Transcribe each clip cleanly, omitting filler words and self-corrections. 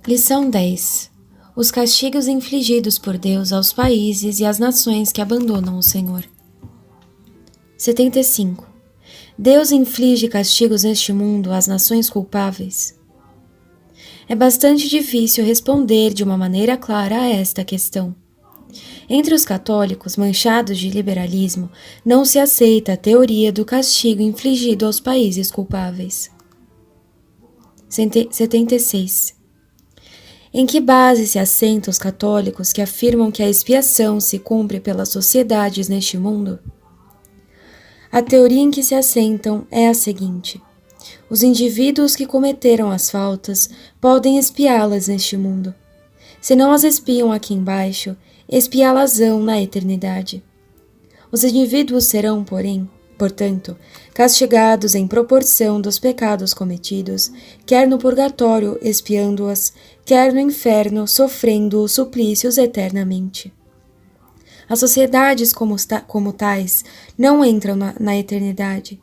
Lição 10. Os castigos infligidos por Deus aos países e às nações que abandonam o Senhor. 75. Deus inflige castigos neste mundo às nações culpáveis? É bastante difícil responder de uma maneira clara a esta questão. Entre os católicos manchados de liberalismo, não se aceita a teoria do castigo infligido aos países culpáveis. 76. Em que base se assentam os católicos que afirmam que a expiação se cumpre pelas sociedades neste mundo? A teoria em que se assentam é a seguinte: os indivíduos que cometeram as faltas podem expiá-las neste mundo. Se não as expiam aqui embaixo, expiá-las-ão na eternidade. Os indivíduos serão, portanto, castigados em proporção dos pecados cometidos, quer no purgatório expiando-as, quer no inferno sofrendo os suplícios eternamente. As sociedades como tais não entram na eternidade.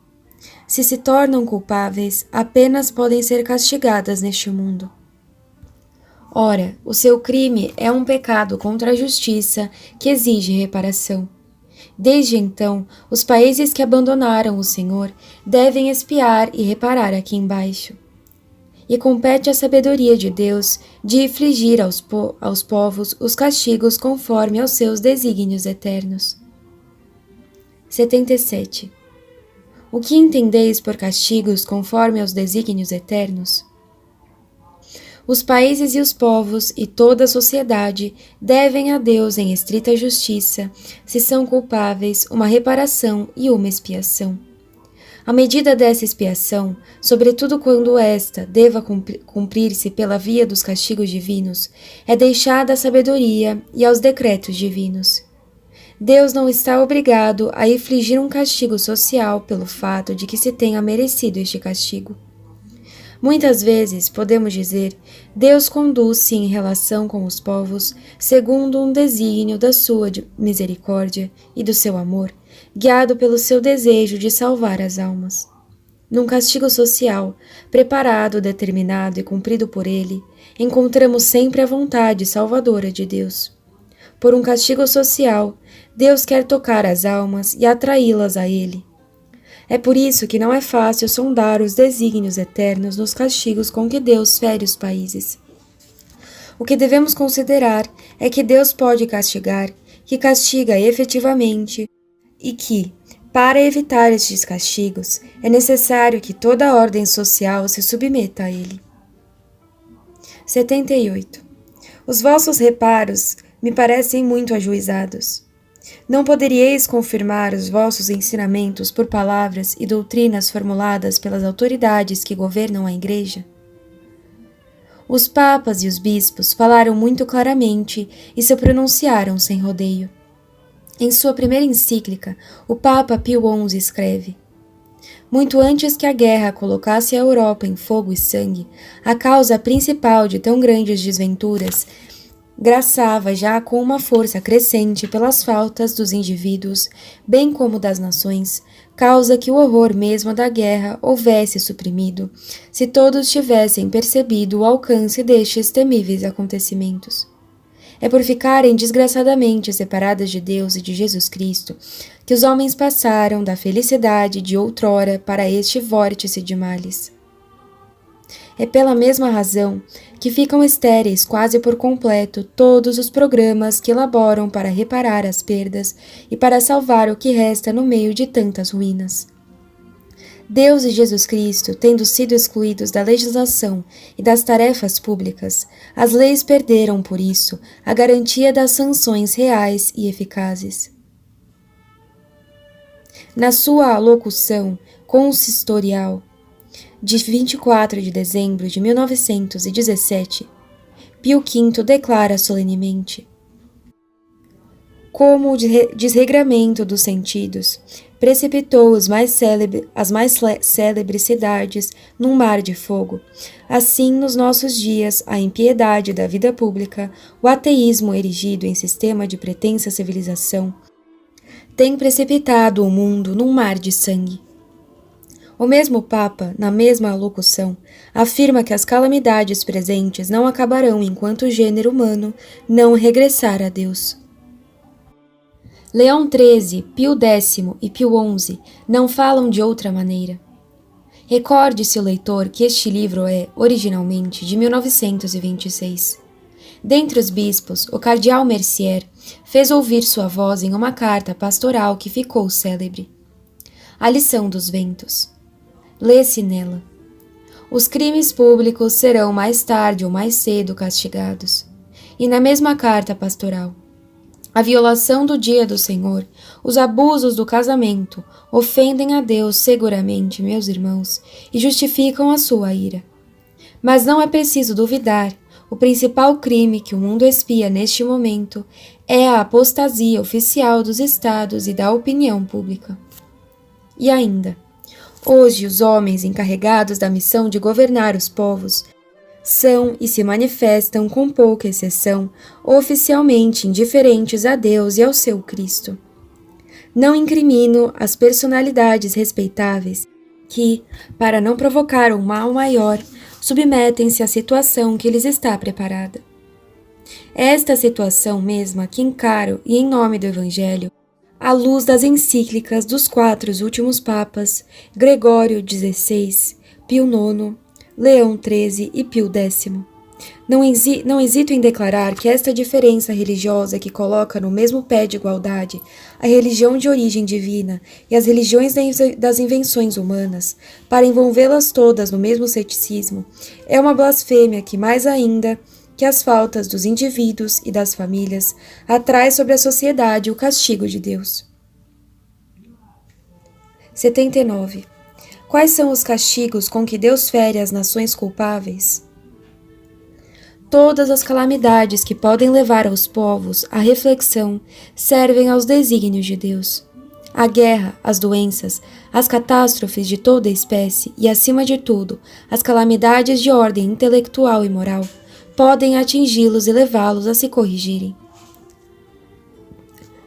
Se tornam culpáveis, apenas podem ser castigadas neste mundo. Ora, o seu crime é um pecado contra a justiça que exige reparação. Desde então, os países que abandonaram o Senhor devem expiar e reparar aqui embaixo. E compete à sabedoria de Deus de infligir aos povos os castigos conforme aos seus desígnios eternos. 77. O que entendeis por castigos conforme aos desígnios eternos? Os países e os povos e toda a sociedade devem a Deus em estrita justiça, se são culpáveis, uma reparação e uma expiação. A medida dessa expiação, sobretudo quando esta deva cumprir-se pela via dos castigos divinos, é deixada à sabedoria e aos decretos divinos. Deus não está obrigado a infligir um castigo social pelo fato de que se tenha merecido este castigo. Muitas vezes, podemos dizer, Deus conduz-se em relação com os povos segundo um desígnio da sua misericórdia e do seu amor, guiado pelo seu desejo de salvar as almas. Num castigo social, preparado, determinado e cumprido por ele, encontramos sempre a vontade salvadora de Deus. Por um castigo social, Deus quer tocar as almas e atraí-las a ele. É por isso que não é fácil sondar os desígnios eternos nos castigos com que Deus fere os países. O que devemos considerar é que Deus pode castigar, que castiga efetivamente, e que, para evitar estes castigos, é necessário que toda a ordem social se submeta a ele. 78. Os vossos reparos me parecem muito ajuizados. Não poderíeis confirmar os vossos ensinamentos por palavras e doutrinas formuladas pelas autoridades que governam a Igreja? Os papas e os bispos falaram muito claramente e se pronunciaram sem rodeio. Em sua primeira encíclica, o Papa Pio XI escreve: muito antes que a guerra colocasse a Europa em fogo e sangue, a causa principal de tão grandes desventuras graçava já com uma força crescente pelas faltas dos indivíduos, bem como das nações, causa que o horror mesmo da guerra houvesse suprimido, se todos tivessem percebido o alcance destes temíveis acontecimentos. É por ficarem desgraçadamente separadas de Deus e de Jesus Cristo que os homens passaram da felicidade de outrora para este vórtice de males. É pela mesma razão que ficam estéreis quase por completo todos os programas que elaboram para reparar as perdas e para salvar o que resta no meio de tantas ruínas. Deus e Jesus Cristo, tendo sido excluídos da legislação e das tarefas públicas, as leis perderam, por isso, a garantia das sanções reais e eficazes. Na sua alocução consistorial, de 24 de dezembro de 1917, Pio V declara solenemente: como o desregramento dos sentidos precipitou as mais célebres cidades num mar de fogo, assim nos nossos dias a impiedade da vida pública, o ateísmo erigido em sistema de pretensa civilização, tem precipitado o mundo num mar de sangue. O mesmo Papa, na mesma alocução, afirma que as calamidades presentes não acabarão enquanto o gênero humano não regressar a Deus. Leão XIII, Pio X e Pio XI não falam de outra maneira. Recorde-se o leitor que este livro é, originalmente, de 1926. Dentre os bispos, o cardeal Mercier fez ouvir sua voz em uma carta pastoral que ficou célebre. A lição dos ventos. Lê-se nela: os crimes públicos serão mais tarde ou mais cedo castigados. E na mesma carta pastoral: a violação do dia do Senhor, os abusos do casamento, ofendem a Deus seguramente, meus irmãos, e justificam a sua ira. Mas não é preciso duvidar, o principal crime que o mundo expia neste momento é a apostasia oficial dos estados e da opinião pública. E ainda, hoje os homens encarregados da missão de governar os povos são e se manifestam, com pouca exceção, oficialmente indiferentes a Deus e ao seu Cristo. Não incrimino as personalidades respeitáveis que, para não provocar um mal maior, submetem-se à situação que lhes está preparada. É esta situação mesma que encaro e, em nome do Evangelho, à luz das encíclicas dos 4 últimos papas, Gregório XVI, Pio IX, Leão XIII e Pio X. Não hesito em declarar que esta diferença religiosa que coloca no mesmo pé de igualdade a religião de origem divina e as religiões das invenções humanas, para envolvê-las todas no mesmo ceticismo, é uma blasfêmia que, mais ainda que as faltas dos indivíduos e das famílias, atrai sobre a sociedade o castigo de Deus. 79. Quais são os castigos com que Deus fere as nações culpáveis? Todas as calamidades que podem levar aos povos à reflexão servem aos desígnios de Deus. A guerra, as doenças, as catástrofes de toda espécie e, acima de tudo, as calamidades de ordem intelectual e moral podem atingi-los e levá-los a se corrigirem.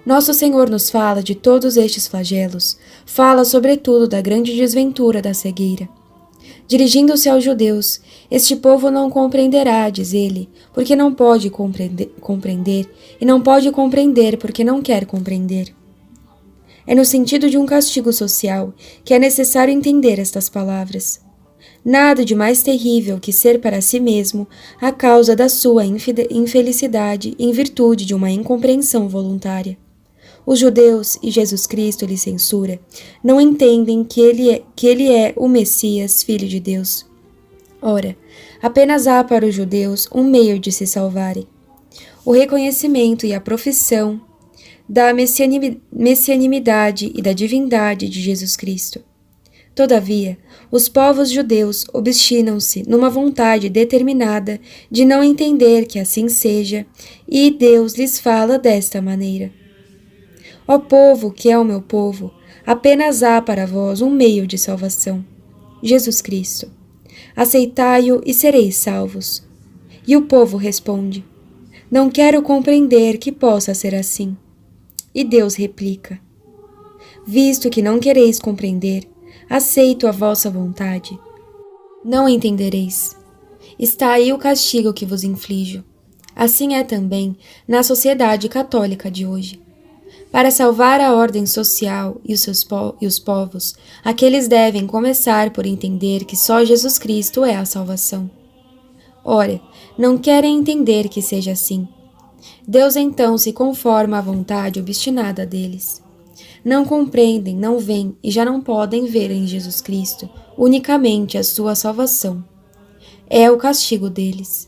Nosso Senhor nos fala de todos estes flagelos, fala sobretudo da grande desventura da cegueira. Dirigindo-se aos judeus, este povo não compreenderá, diz ele, porque não pode compreender, e não pode compreender porque não quer compreender. É no sentido de um castigo social que é necessário entender estas palavras. Nada de mais terrível que ser para si mesmo a causa da sua infelicidade em virtude de uma incompreensão voluntária. Os judeus, e Jesus Cristo lhe censura, não entendem que ele é o Messias, Filho de Deus. Ora, apenas há para os judeus um meio de se salvarem: o reconhecimento e a profissão da messianimidade e da divindade de Jesus Cristo. Todavia, os povos judeus obstinam-se numa vontade determinada de não entender que assim seja, e Deus lhes fala desta maneira: ó povo que é o meu povo, apenas há para vós um meio de salvação: Jesus Cristo. Aceitai-o e sereis salvos. E o povo responde: não quero compreender que possa ser assim. E Deus replica: visto que não quereis compreender, aceito a vossa vontade. Não entendereis. Está aí o castigo que vos inflijo. Assim é também na sociedade católica de hoje. Para salvar a ordem social e os povos, aqueles devem começar por entender que só Jesus Cristo é a salvação. Ora, não querem entender que seja assim. Deus então se conforma à vontade obstinada deles. Não compreendem, não veem e já não podem ver em Jesus Cristo unicamente a sua salvação. É o castigo deles.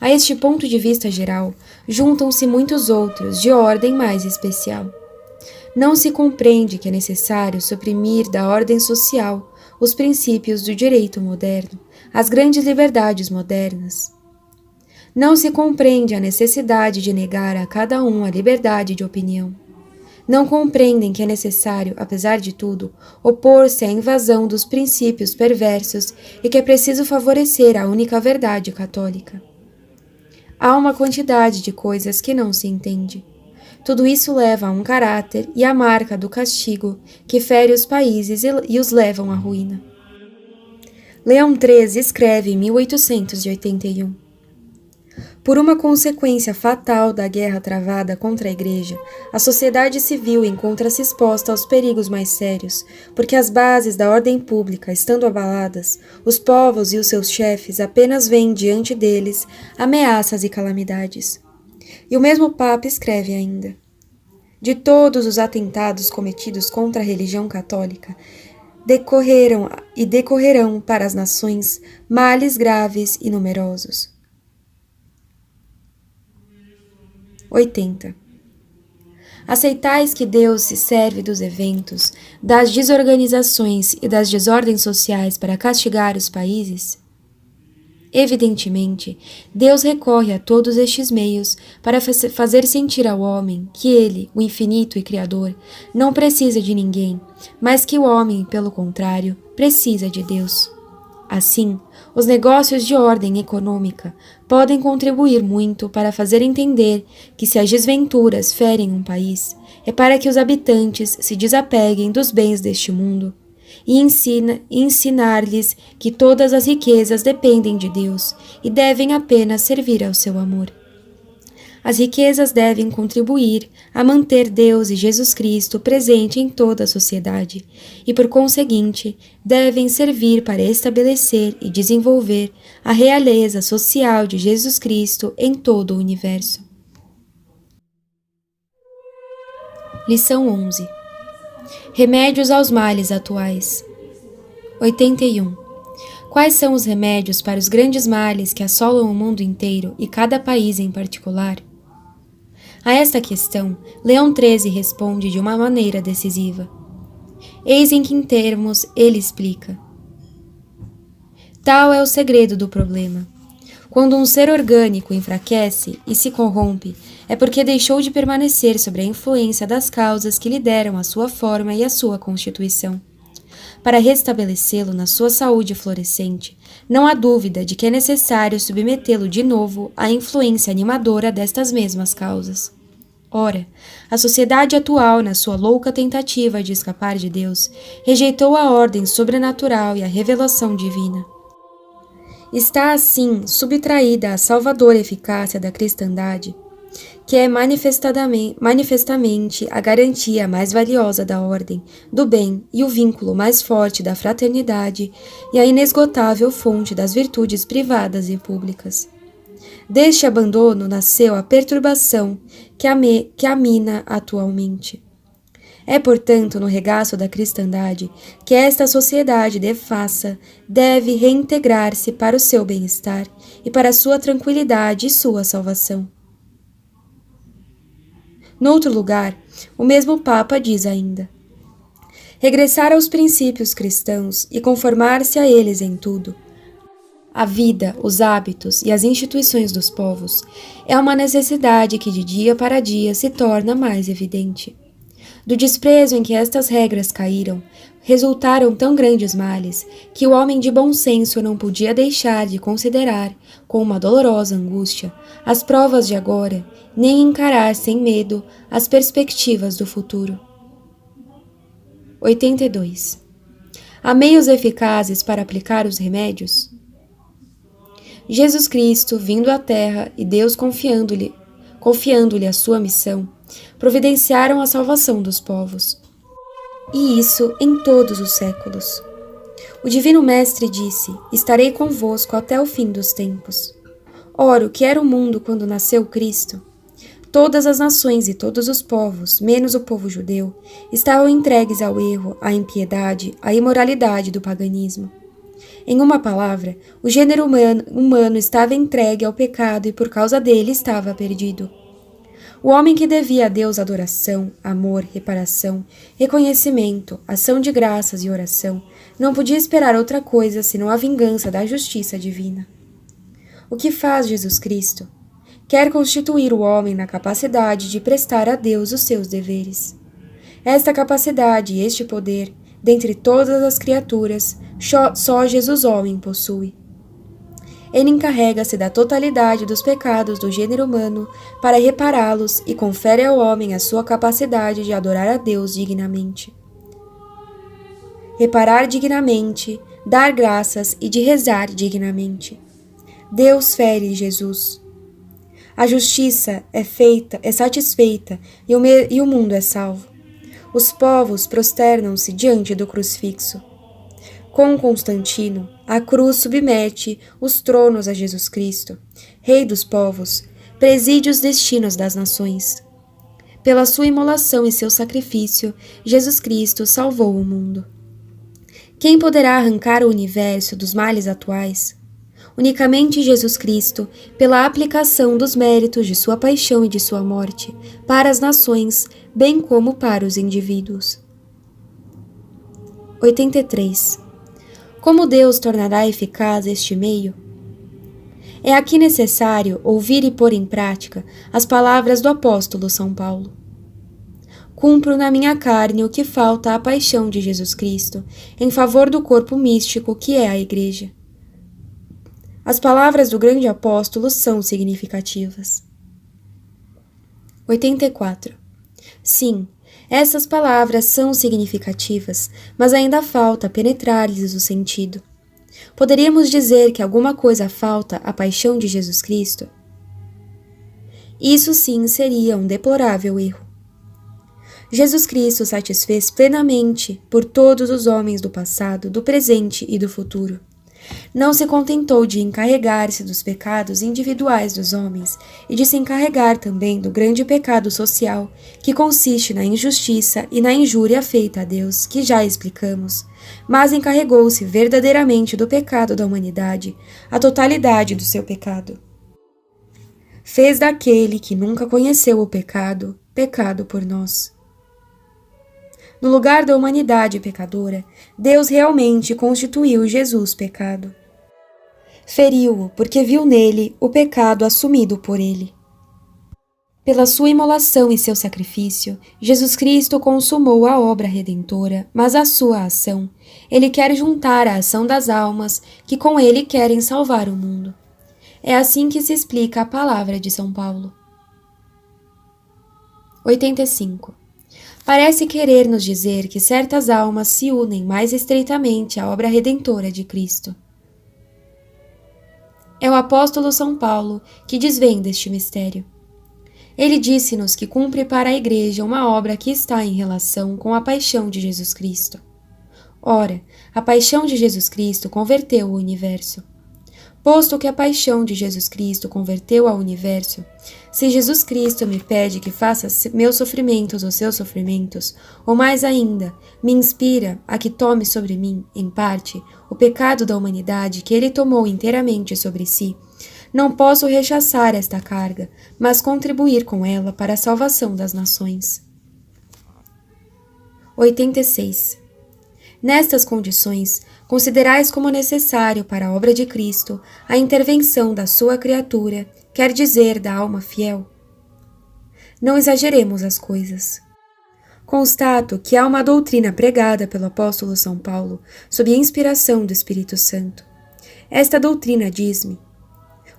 A este ponto de vista geral, juntam-se muitos outros de ordem mais especial. Não se compreende que é necessário suprimir da ordem social os princípios do direito moderno, as grandes liberdades modernas. Não se compreende a necessidade de negar a cada um a liberdade de opinião. Não compreendem que é necessário, apesar de tudo, opor-se à invasão dos princípios perversos e que é preciso favorecer a única verdade católica. Há uma quantidade de coisas que não se entende. Tudo isso leva a um caráter e a marca do castigo que fere os países e os levam à ruína. Leão XIII escreve em 1881: por uma consequência fatal da guerra travada contra a Igreja, a sociedade civil encontra-se exposta aos perigos mais sérios, porque as bases da ordem pública, estando abaladas, os povos e os seus chefes apenas veem diante deles ameaças e calamidades. E o mesmo Papa escreve ainda: de todos os atentados cometidos contra a religião católica, decorrerão para as nações males graves e numerosos. 80. Aceitais que Deus se serve dos eventos, das desorganizações e das desordens sociais para castigar os países? Evidentemente, Deus recorre a todos estes meios para fazer sentir ao homem que ele, o infinito e criador, não precisa de ninguém, mas que o homem, pelo contrário, precisa de Deus. Assim, os negócios de ordem econômica podem contribuir muito para fazer entender que se as desventuras ferem um país, é para que os habitantes se desapeguem dos bens deste mundo e ensinar-lhes que todas as riquezas dependem de Deus e devem apenas servir ao seu amor. As riquezas devem contribuir a manter Deus e Jesus Cristo presente em toda a sociedade e, por conseguinte, devem servir para estabelecer e desenvolver a realeza social de Jesus Cristo em todo o universo. Lição 11. Remédios aos males atuais. 81. Quais são os remédios para os grandes males que assolam o mundo inteiro e cada país em particular? A esta questão, Leão XIII responde de uma maneira decisiva. Eis em que termos ele explica. Tal é o segredo do problema. Quando um ser orgânico enfraquece e se corrompe, é porque deixou de permanecer sob a influência das causas que lhe deram a sua forma e a sua constituição. Para restabelecê-lo na sua saúde florescente, não há dúvida de que é necessário submetê-lo de novo à influência animadora destas mesmas causas. Ora, a sociedade atual, na sua louca tentativa de escapar de Deus, rejeitou a ordem sobrenatural e a revelação divina. Está, assim, subtraída a salvadora eficácia da cristandade, que é manifestamente a garantia mais valiosa da ordem, do bem e o vínculo mais forte da fraternidade e a inesgotável fonte das virtudes privadas e públicas. Deste abandono nasceu a perturbação que a mina atualmente. É, portanto, no regaço da cristandade que esta sociedade devassa deve reintegrar-se para o seu bem-estar e para a sua tranquilidade e sua salvação. Noutro lugar, o mesmo Papa diz ainda: regressar aos princípios cristãos e conformar-se a eles em tudo, a vida, os hábitos e as instituições dos povos, é uma necessidade que de dia para dia se torna mais evidente. Do desprezo em que estas regras caíram, resultaram tão grandes males que o homem de bom senso não podia deixar de considerar, com uma dolorosa angústia, as provas de agora, nem encarar sem medo as perspectivas do futuro. 82. Há meios eficazes para aplicar os remédios? Jesus Cristo, vindo à Terra e Deus confiando-lhe a sua missão, providenciaram a salvação dos povos. E isso em todos os séculos. O Divino Mestre disse: estarei convosco até o fim dos tempos. Ora, o que era o mundo quando nasceu Cristo? Todas as nações e todos os povos, menos o povo judeu, estavam entregues ao erro, à impiedade, à imoralidade do paganismo. Em uma palavra, o gênero humano estava entregue ao pecado e por causa dele estava perdido. O homem que devia a Deus adoração, amor, reparação, reconhecimento, ação de graças e oração, não podia esperar outra coisa senão a vingança da justiça divina. O que faz Jesus Cristo? Quer constituir o homem na capacidade de prestar a Deus os seus deveres. Esta capacidade e este poder, dentre todas as criaturas, só Jesus homem possui. Ele encarrega-se da totalidade dos pecados do gênero humano para repará-los e confere ao homem a sua capacidade de adorar a Deus dignamente. Reparar dignamente, dar graças e de rezar dignamente. Deus fere Jesus. A justiça é satisfeita e o mundo é salvo. Os povos prosternam-se diante do crucifixo. Com Constantino, a cruz submete os tronos a Jesus Cristo, Rei dos povos, preside os destinos das nações. Pela sua imolação e seu sacrifício, Jesus Cristo salvou o mundo. Quem poderá arrancar o universo dos males atuais? Unicamente Jesus Cristo, pela aplicação dos méritos de sua paixão e de sua morte, para as nações, bem como para os indivíduos. 83. Como Deus tornará eficaz este meio? É aqui necessário ouvir e pôr em prática as palavras do apóstolo São Paulo. Cumpro na minha carne o que falta à paixão de Jesus Cristo, em favor do corpo místico que é a Igreja. As palavras do grande apóstolo são significativas. 84. Sim, essas palavras são significativas, mas ainda falta penetrar-lhes o sentido. Poderíamos dizer que alguma coisa falta à paixão de Jesus Cristo? Isso sim seria um deplorável erro. Jesus Cristo satisfez plenamente por todos os homens do passado, do presente e do futuro. Não se contentou de encarregar-se dos pecados individuais dos homens e de se encarregar também do grande pecado social, que consiste na injustiça e na injúria feita a Deus, que já explicamos, mas encarregou-se verdadeiramente do pecado da humanidade, a totalidade do seu pecado. Fez daquele que nunca conheceu o pecado, pecado por nós. No lugar da humanidade pecadora, Deus realmente constituiu Jesus pecado. Feriu-o porque viu nele o pecado assumido por ele. Pela sua imolação e seu sacrifício, Jesus Cristo consumou a obra redentora, mas a sua ação, ele quer juntar a ação das almas que com ele querem salvar o mundo. É assim que se explica a palavra de São Paulo. 85. Parece querer nos dizer que certas almas se unem mais estreitamente à obra redentora de Cristo. É o apóstolo São Paulo que desvenda este mistério. Ele disse-nos que cumpre para a Igreja uma obra que está em relação com a paixão de Jesus Cristo. Ora, a paixão de Jesus Cristo converteu o universo. Posto que a paixão de Jesus Cristo converteu ao universo, se Jesus Cristo me pede que faça meus sofrimentos os seus sofrimentos, ou mais ainda, me inspira a que tome sobre mim, em parte, o pecado da humanidade que ele tomou inteiramente sobre si, não posso rechaçar esta carga, mas contribuir com ela para a salvação das nações. 86. Nestas condições, considerais como necessário para a obra de Cristo a intervenção da sua criatura, quer dizer, da alma fiel. Não exageremos as coisas. Constato que há uma doutrina pregada pelo apóstolo São Paulo sob a inspiração do Espírito Santo. Esta doutrina diz-me: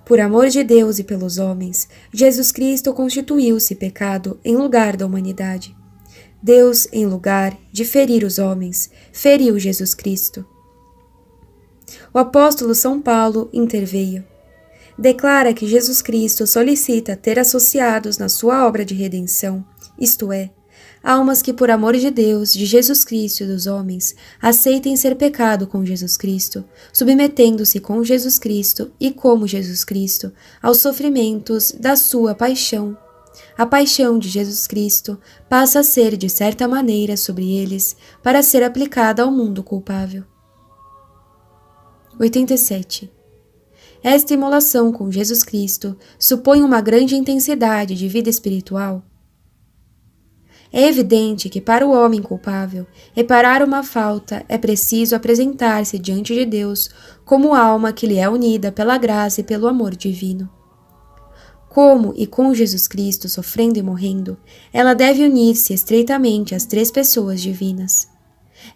por amor de Deus e pelos homens, Jesus Cristo constituiu-se pecado em lugar da humanidade. Deus, em lugar de ferir os homens, feriu Jesus Cristo. O apóstolo São Paulo interveio. Declara que Jesus Cristo solicita ter associados na sua obra de redenção, isto é, almas que por amor de Deus, de Jesus Cristo e dos homens, aceitem ser pecado com Jesus Cristo, submetendo-se com Jesus Cristo e como Jesus Cristo aos sofrimentos da sua paixão. A paixão de Jesus Cristo passa a ser, de certa maneira, sobre eles, para ser aplicada ao mundo culpável. 87. Esta imolação com Jesus Cristo supõe uma grande intensidade de vida espiritual. É evidente que para o homem culpável, reparar uma falta é preciso apresentar-se diante de Deus como alma que lhe é unida pela graça e pelo amor divino. Como e com Jesus Cristo sofrendo e morrendo, ela deve unir-se estreitamente às três pessoas divinas.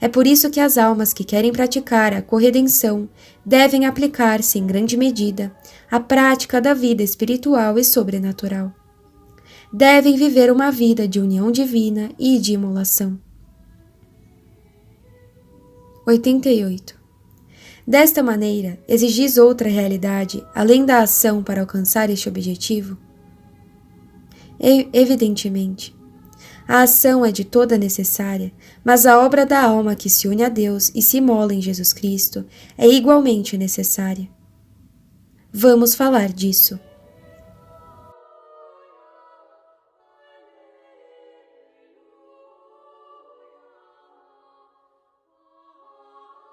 É por isso que as almas que querem praticar a corredenção devem aplicar-se, em grande medida, à prática da vida espiritual e sobrenatural. Devem viver uma vida de união divina e de imolação. 88. Desta maneira, exigis outra realidade, além da ação para alcançar este objetivo? Evidentemente. A ação é de toda necessária, mas a obra da alma que se une a Deus e se imola em Jesus Cristo é igualmente necessária. Vamos falar disso.